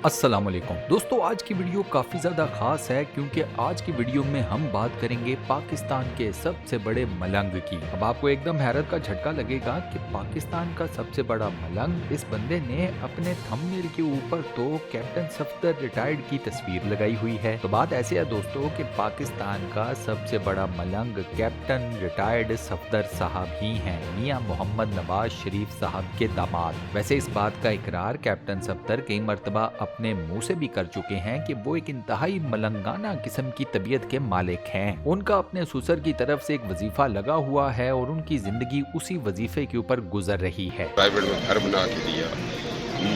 अस्सलामुअलैकुम दोस्तों, आज की वीडियो काफ़ी ज़्यादा ख़ास है क्योंकि आज की वीडियो में हम बात करेंगे पाकिस्तान के सबसे बड़े मलंग की। अब आपको एकदम हैरत का झटका लगेगा कि पाकिस्तान का सबसे बड़ा मलंग, इस बंदे ने अपने थंबनेल के ऊपर तो कैप्टन सफदर रिटायर्ड की तस्वीर लगाई हुई है। तो बात ऐसे है दोस्तों कि पाकिस्तान का सबसे बड़ा मलंग कैप्टन रिटायर्ड सफदर साहब ही हैं, मियां मोहम्मद नवाज शरीफ साहब के दामाद। वैसे इस बात का इकरार कैप्टन सफदर कई मरतबा अपने मुंह से भी कर चुके हैं कि वो एक इंतहाई मलंगाना किस्म की तबीयत के मालिक हैं। उनका अपने ससुर की तरफ से एक वजीफा लगा हुआ है और उनकी जिंदगी उसी वजीफे के ऊपर गुजर रही है। प्राइवेट में घर बना के दिया,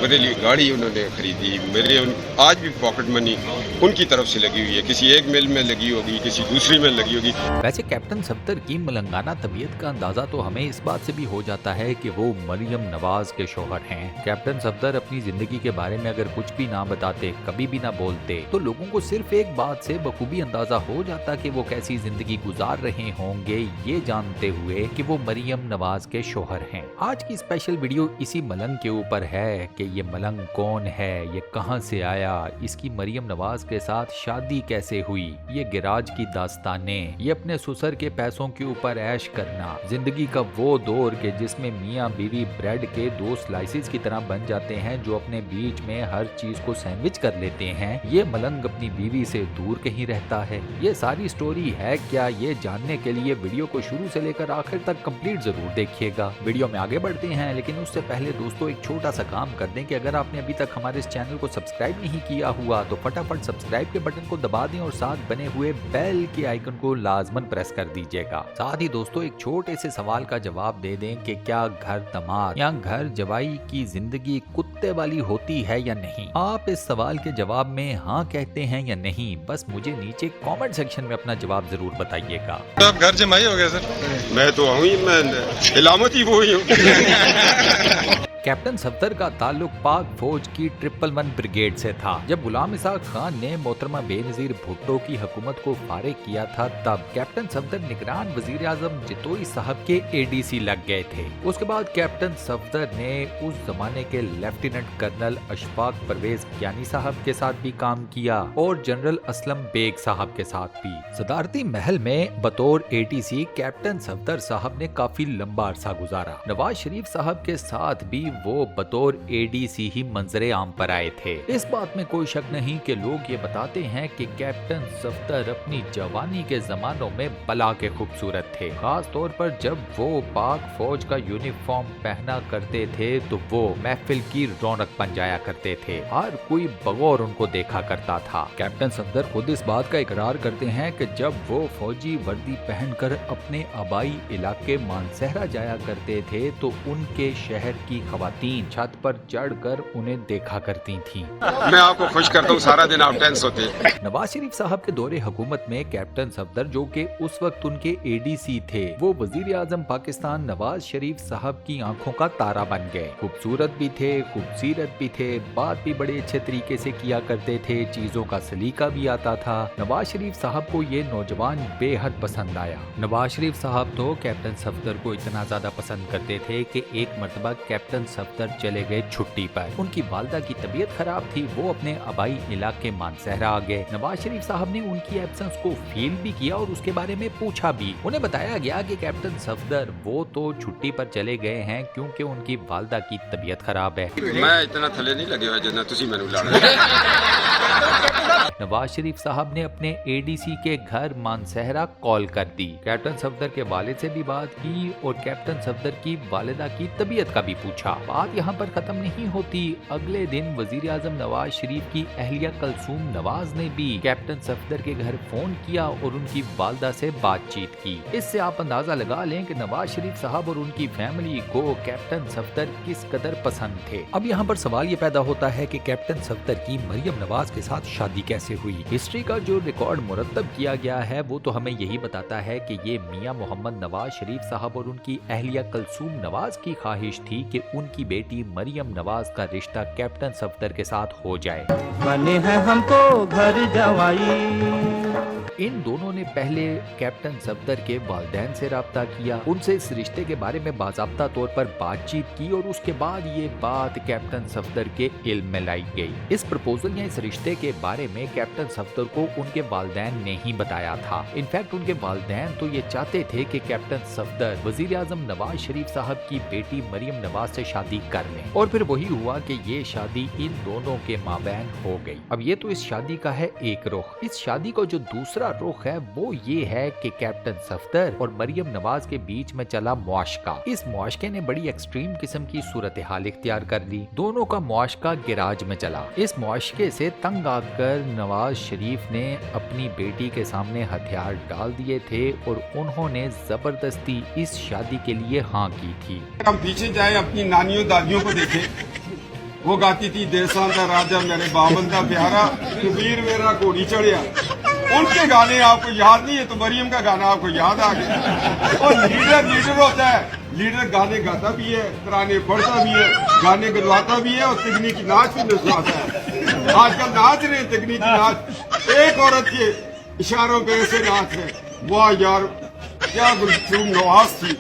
मेरे लिए गाड़ी उन्होंने खरीदी, मेरे आज भी पॉकेट मनी उनकी तरफ से लगी हुई है। किसी एक मिल में लगी होगी, किसी दूसरी में लगी होगी। वैसे कैप्टन सफदर की मलंगाना तबीयत का अंदाजा तो हमें इस बात से भी हो जाता है कि वो मरियम नवाज के शौहर हैं। कैप्टन सफदर अपनी जिंदगी के बारे में अगर कुछ भी ना बताते, कभी भी ना बोलते, तो लोगों को सिर्फ एक बात से बखूबी अंदाजा हो जाता कि वो कैसी जिंदगी गुजार रहे होंगे, ये जानते हुए कि वो मरियम नवाज के शौहर हैं। आज की स्पेशल वीडियो इसी मलंग के ऊपर है कि ये मलंग कौन है, ये कहां से आया, इसकी मरियम नवाज के साथ शादी कैसे हुई, ये गिराज की दास्तानें, ये अपने ससुर के पैसों के ऊपर ऐश करना, जिंदगी का वो दौर के जिसमें मियां बीवी ब्रेड के दो स्लाइसेस की तरह बन जाते हैं, जो अपने बीच में हर चीज को सैंडविच कर लेते हैं। ये मलंग अपनी बीवी से दूर कहीं रहता है। ये सारी स्टोरी है क्या, ये जानने के लिए वीडियो को शुरू से लेकर आखिर तक कंप्लीट जरूर देखिएगा। वीडियो में आगे बढ़ते हैं, लेकिन उससे पहले दोस्तों एक छोटा सा काम कर दें कि अगर आपने अभी तक हमारे इस चैनल को सब्सक्राइब नहीं किया हुआ तो फटाफट सब्सक्राइब के बटन को दबा दें और साथ बने हुए बेल के आइकन को लाजमन प्रेस कर दीजिएगा। साथ ही दोस्तों एक छोटे से सवाल का जवाब दे दें कि क्या घर दामाद या घर जवाई की जिंदगी कुत्ते वाली होती है या नहीं। आप इस सवाल के जवाब में हाँ कहते हैं या नहीं, बस मुझे नीचे कमेंट सेक्शन में अपना जवाब जरूर बताइएगा। तो आप घर जमाई हो गए सर? मैं तो हूँ ही, मैं इलामत ही वो ही हूँ। कैप्टन सफदर का ताल्लुक पाक फौज की 111 ब्रिगेड से था। जब गुलाम इसाक खान ने मोहतरमा बेनजीर भुट्टो की हुकूमत को फारिग किया था, तब कैप्टन सफदर निगरान वजीर आजम जितोई साहब के एडीसी लग गए थे। उसके बाद कैप्टन सफदर ने उस जमाने के लेफ्टिनेंट कर्नल अशफाक परवेज ज्ञानी साहब के साथ भी काम किया और जनरल असलम बेग साहब के साथ भी। सदारती महल में बतौर एडीसी कैप्टन सफदर साहब ने काफी लंबा अरसा गुजारा। नवाज शरीफ साहब के साथ भी वो बतौर एडीसी ही मंजरे आम पर आए थे। इस बात में कोई शक नहीं कि लोग ये बताते हैं कि कैप्टन सफदर अपनी जवानी के जमानों में बला के खूबसूरत थे। खास तौर पर जब वो पाक फौज का यूनिफॉर्म पहना करते थे तो वो महफिल की रौनक बन जाया करते थे। हर कोई बगौर उनको देखा करता था। कैप्टन सफदर खुद इस बात का इकरार करते हैं कि जब वो फौजी वर्दी पहनकर अपने आबाई इलाके मानसहरा जाया करते थे तो उनके शहर की खवातीन छत पर चढ़कर उन्हें देखा करती थीं। मैं आपको खुश करता हूँ, सारा दिन आप टेंस होते हैं। नवाज शरीफ साहब के दौरे हुकूमत में कैप्टन सफदर, जो कि उस वक्त उनके एडीसी थे, वो वजीर आजम पाकिस्तान नवाज शरीफ साहब की आंखों का तारा बन गए। खूबसूरत भी थे, खूबसीरत भी थे, बात भी बड़े अच्छे तरीके से किया करते थे, चीजों का सलीका भी आता था। नवाज शरीफ साहब को ये नौजवान बेहद पसंद आया। नवाज शरीफ साहब तो कैप्टन सफदर को इतना ज्यादा पसंद करते थे कि एक मरतबा कैप्टन सफदर चले गए छुट्टी पर। उनकी वालदा की तबीयत खराब थी, वो अपने आबाई इलाके मानसहरा आ गए। नवाज शरीफ साहब ने उनकी एब्सेंस को फील भी किया और उसके बारे में पूछा भी। उन्हें बताया गया कि कैप्टन सफदर वो तो छुट्टी पर चले गए हैं क्योंकि उनकी वालदा की तबीयत खराब है। मैं इतना थले नहीं लगे हुआ जितना तुसी मैनू लाना। नवाज शरीफ साहब ने अपने एडीसी के घर मानसहरा कॉल कर दी। कैप्टन सफदर के वालिद से भी बात की और कैप्टन सफदर की वालिदा की तबीयत का भी पूछा। बात यहाँ पर खत्म नहीं होती। अगले दिन वजीर आजम नवाज शरीफ की अहलिया कलसूम नवाज ने भी कैप्टन सफदर के घर फोन किया और उनकी वालदा से बातचीत की। इससे आप अंदाजा लगा लें कि नवाज शरीफ साहब और उनकी फैमिली को कैप्टन सफदर किस कदर पसंद थे। अब यहाँ पर सवाल ये पैदा होता है कि कैप्टन सफदर की मरियम नवाज के साथ शादी कैसे हुई। हिस्ट्री का जो रिकॉर्ड मुरतब किया गया है वो तो हमें यही बताता है कि ये मियां मोहम्मद नवाज शरीफ साहब और उनकी अहलिया कलसूम नवाज की ख्वाहिश थी कि उनकी बेटी मरियम नवाज का रिश्ता कैप्टन सफदर के साथ हो जाए। बने हैं हमको घर जवाई, इन दोनों ने पहले कैप्टन सफदर के वालिदैन से राब्ता किया, उनसे इस रिश्ते के बारे में बाज़ाब्ता तौर पर बातचीत की और उसके बाद ये बात कैप्टन सफदर के इल्म में लाई गई। इस प्रपोजल या इस रिश्ते के बारे में कैप्टन सफदर को उनके वालिदैन ने ही बताया था। इनफैक्ट उनके वालिदैन तो ये चाहते थे कि कैप्टन सफदर वजीर आजम नवाज शरीफ साहब की बेटी मरियम नवाज से शादी कर लें, और फिर वही हुआ कि ये शादी इन दोनों के माबैन हो गई। अब ये तो इस शादी का है एक रुख। इस शादी का जो दूसरा रुख है वो ये है कि कैप्टन सफदर और मरियम नवाज के बीच में चला मुआशका। इस मुआशके ने बड़ी एक्सट्रीम किस्म की सूरत हाल इख्तियार कर ली। दोनों का मुआशका गिराज में चला। इस मुआशके से तंग आकर नवाज शरीफ ने अपनी बेटी के सामने हथियार डाल दिए थे और उन्होंने जबरदस्ती इस शादी के लिए हाँ की थी। हम पीछे जाए अपनी नानियों दादियों को देखें, वो गाती थी देसां दा राजा मेरे बाबंदा प्यारा, कबीर मेरा घोड़ी चढ़िया। उनके गाने आपको याद नहीं है तो मरियम का गाना आपको याद आ गया। और लीडर होता है, लीडर गाने गाता भी है, तराने पढ़ता भी है, गाने गलवाता भी है और तकनीकी नाच भी नचवाता है। आजकल नाच रहे तकनीकी नाच, एक औरत के इशारों पे ऐसे नाच है। वाह यार, क्या गुलसूम नवाज थी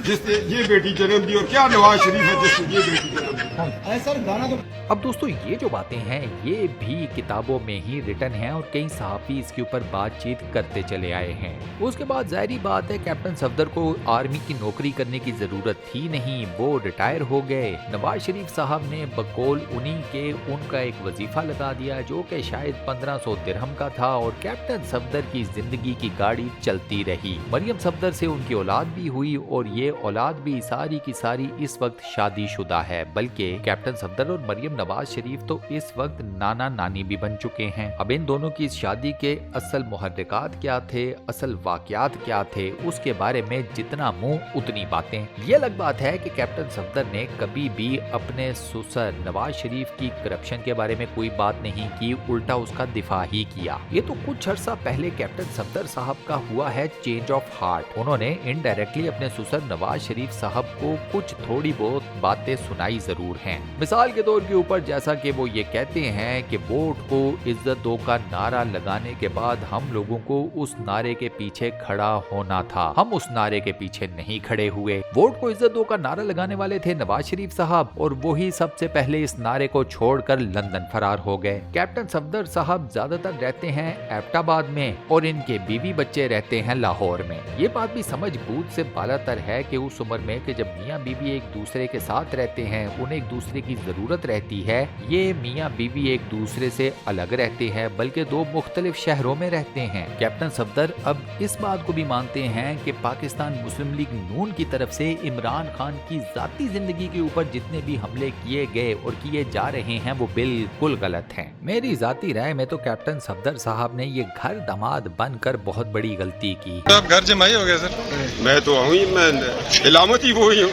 जिसने ये बेटी जन्म दी, और क्या नवाज शरीफ है जिसने ये बेटी जन्म दी। अब दोस्तों ये जो बातें हैं ये भी किताबों में ही रिटन हैं और कई सहाफी इसके ऊपर बातचीत करते चले आए हैं। उसके बाद जाहिर बात है कैप्टन सफदर को आर्मी की नौकरी करने की जरूरत थी नहीं, वो रिटायर हो गए। नवाज शरीफ साहब ने बकौल उन्हीं के उनका एक वजीफा लगा दिया जो कि शायद 1500 दिरहम का था, और कैप्टन सफदर की जिंदगी की गाड़ी चलती रही। मरियम सफदर से उनकी औलाद भी हुई और ये औलाद भी सारी की सारी इस वक्त शादीशुदा है, बल्कि कैप्टन सफदर और मरियम नवाज शरीफ तो इस वक्त नाना नानी भी बन चुके हैं। अब इन दोनों की इस शादी के असल मुहर्रिकात क्या थे, असल वाकयात क्या थे, उसके बारे में जितना मुंह उतनी बातें। ये अलग बात है कि कैप्टन सफदर ने कभी भी अपने ससुर नवाज शरीफ की करप्शन के बारे में कोई बात नहीं की, उल्टा उसका दिफा ही किया। ये तो कुछ अर्सा पहले कैप्टन सफदर साहब का हुआ है चेंज ऑफ हार्ट। उन्होंने इनडायरेक्टली अपने ससुर नवाज शरीफ साहब को कुछ थोड़ी बहुत बातें सुनाई जरूर हैं। मिसाल के तौर के ऊपर जैसा कि वो ये कहते हैं कि वोट को इज्जत दो का नारा लगाने के बाद हम लोगों को उस नारे के पीछे खड़ा होना था, हम उस नारे के पीछे नहीं खड़े हुए। वोट को इज्जत दो का नारा लगाने वाले थे नवाज शरीफ साहब, और वो ही सबसे पहले इस नारे को छोड़कर लंदन फरार हो गए। कैप्टन सफदर साहब ज्यादातर रहते हैं एबटाबाद में और इनके बीवी बच्चे रहते हैं लाहौर में। ये बात भी समझ बूझ से बालातर है कि उस उम्र में कि जब मियाँ बीवी एक दूसरे के साथ रहते हैं, उन्हें एक दूसरे की जरूरत रहती है, ये मियाँ बीवी एक दूसरे से अलग रहते हैं, बल्कि दो मुख्तलिफ शहरों में रहते हैं। कैप्टन सफदर अब इस बात को भी मानते हैं कि पाकिस्तान मुस्लिम लीग नून की तरफ से इमरान खान की जाती जिंदगी के ऊपर जितने भी हमले किए गए और किए जा रहे हैं वो बिल्कुल गलत हैं। मेरी जाती राय में तो कैप्टन सफदर साहब ने ये घर दामाद बनकर बहुत बड़ी गलती की। तो आप घर जमाई हो गया सर? मैं तो हूँ ही, मैं इलामत ही वो ही हूँ।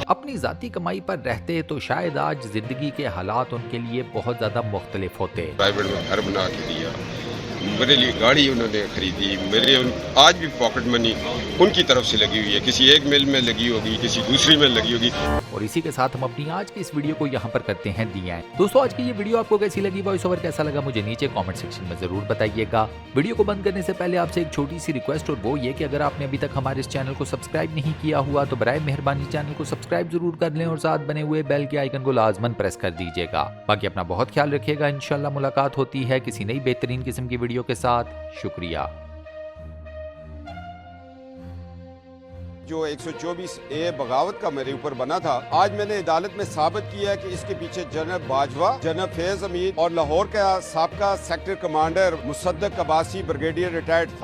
अपनी जाती कमाई पर रहते तो शायद आज जिंदगी के हालात उनके लिए बहुत ज्यादा मुख्तलिफ होते। प्राइवेट में घर बना के दिया, मेरे लिए गाड़ी उन्होंने खरीदी, आज भी पॉकेट मनी उनकी तरफ से लगी हुई है, किसी एक मिल में लगी होगी, किसी दूसरी में लगी होगी। और इसी के साथ हम अपनी आज की इस वीडियो को यहाँ पर करते हैं दिया है। दोस्तों आज की ये वीडियो आपको कैसी लगी, वॉइस ओवर कैसा लगा, मुझे नीचे कमेंट सेक्शन में जरूर बताइएगा। वीडियो को बंद करने से पहले आपसे एक छोटी सी रिक्वेस्ट, और वो ये कि अगर आपने अभी तक हमारे इस चैनल को सब्सक्राइब नहीं किया हुआ तो बराए मेहरबानी चैनल को सब्सक्राइब जरूर कर लें और साथ बने हुए बेल के आइकन को लाजमन प्रेस कर दीजिएगा। बाकी अपना बहुत ख्याल रखिएगा। इंशाल्लाह मुलाकात होती है किसी नई बेहतरीन किस्म की वीडियो के साथ। शुक्रिया। जो 124A बगावत का मेरे ऊपर बना था, आज मैंने अदालत में साबित किया है कि इसके पीछे जनरल बाजवा, जनरल फैज अमीर और लाहौर का साबका sector commander Musaddiq Abbasi brigadier retired था।